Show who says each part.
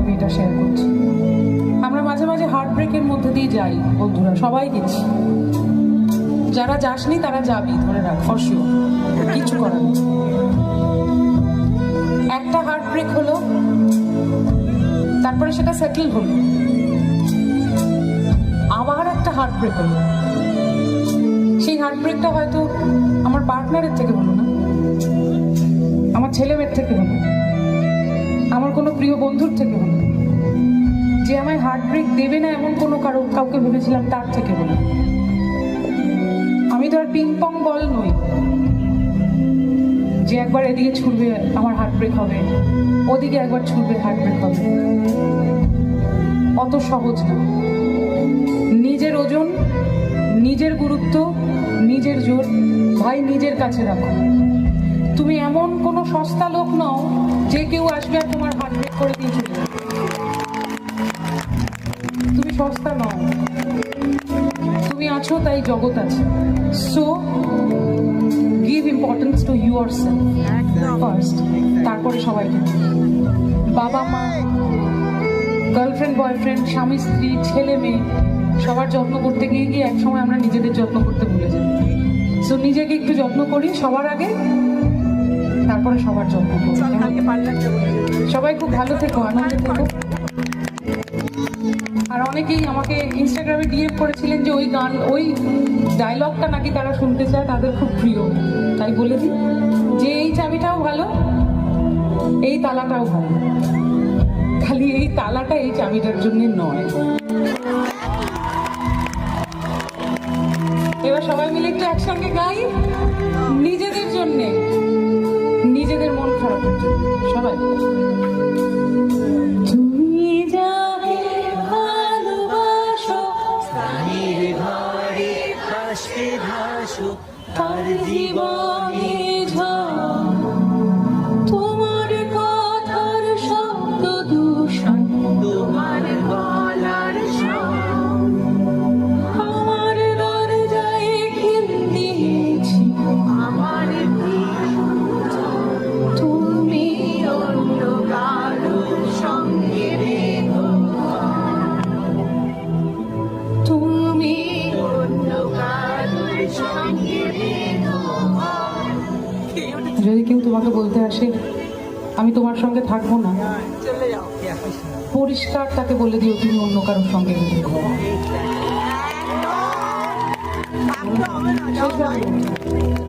Speaker 1: আমি এটা শেয়ার করছি। আমরা মাঝে মাঝে হার্ট ব্রেকের মধ্যে দিয়ে যাই বন্ধুরা, সবাই গেছি। যারা যাসনি তারা যাবি, ধরে রাখ, ফর শিওর, কিছু করার নেই। একটা হার্ট ব্রেক হলো, তারপরে সেটা সেটেল হলো, আবার একটা হার্ট ব্রেক হলো। সেই হার্ট ব্রেকটা হয়তো আমার পার্টনারের থেকে হলো না, আমার ছেলে মেয়ের থেকে হলো, আমার কোনো প্রিয় বন্ধুর থেকে হলো, যে আমায় হার্ট ব্রেক দেবে না এমন কোনো কাউকে ভেবেছিলাম তার থেকে হলো। আমি তো আর পিং পং বল নই যে একবার এদিকে ছুটবে আমার হার্ট ব্রেক হবে, ওদিকে একবার ছুটবে হার্ট ব্রেক হবে। অত সহজ না। নিজের ওজন, নিজের গুরুত্ব, নিজের জোর ভাই নিজের কাছে রাখো। তুমি এমন কোনো সস্তা লোক নও যে কেউ আসবে আর তোমার হার্ট ব্রেক করে দিয়ে চলে যাবে। তুমি সস্তা নও, তুমি আছো তাই জগৎ আছে। So give importance two yourself first, তারপরে সবাইকে। বাবা মা, গার্লফ্রেন্ড বয়ফ্রেন্ড, স্বামী স্ত্রী, ছেলে মেয়ে, সবার যত্ন করতে গিয়ে গিয়ে একসময় আমরা নিজেদের যত্ন করতে ভুলে যাই। সো নিজেকে একটু যত্ন করি সবার আগে, তারপরে সবার যত্ন করি। সবাই খুব ভালো থেকো, আনন্দে থেকো। আর অনেকেই আমাকে ইনস্টাগ্রামে ডিএম করেছিলেন যে ওই গান, ওই ডায়লগটা নাকি তারা শুনতে চায়, তাদের খুব প্রিয়। তাই বলে দিই যে এই চাবিটাও ভালো, এই তালাটাও ভালো, খালি এই তালাটা এই চাবিটার জন্য নয়। এবার সবাই মিলে একটু একসঙ্গে গাই, নিজেদের জন্যে, নিজেদের মন খারাপের জন্য। সবাই তুমি যাকে ভালোবাসো,
Speaker 2: স্থানীর ঘরে ভাসে ভাসো,
Speaker 1: তার জীবনে ঝড়, তোমার কথার শব্দ দূষণ,
Speaker 2: তোমার গলার স্বর,
Speaker 1: আমার দরজায় খিল দিয়েছি,
Speaker 2: আমার
Speaker 1: তুমি
Speaker 2: অন্য কারোর সঙ্গে রেখো,
Speaker 1: তুমি
Speaker 2: অন্য কারোর সঙ্গে রেখো।
Speaker 1: যদি কেউ তোমাকে বলতে আসে আমি তোমার সঙ্গে থাকবো না,
Speaker 2: চলে যাও।
Speaker 1: পরিষ্কার তাকে বলে দিও তুমি অন্য কারোর সঙ্গে থাকো।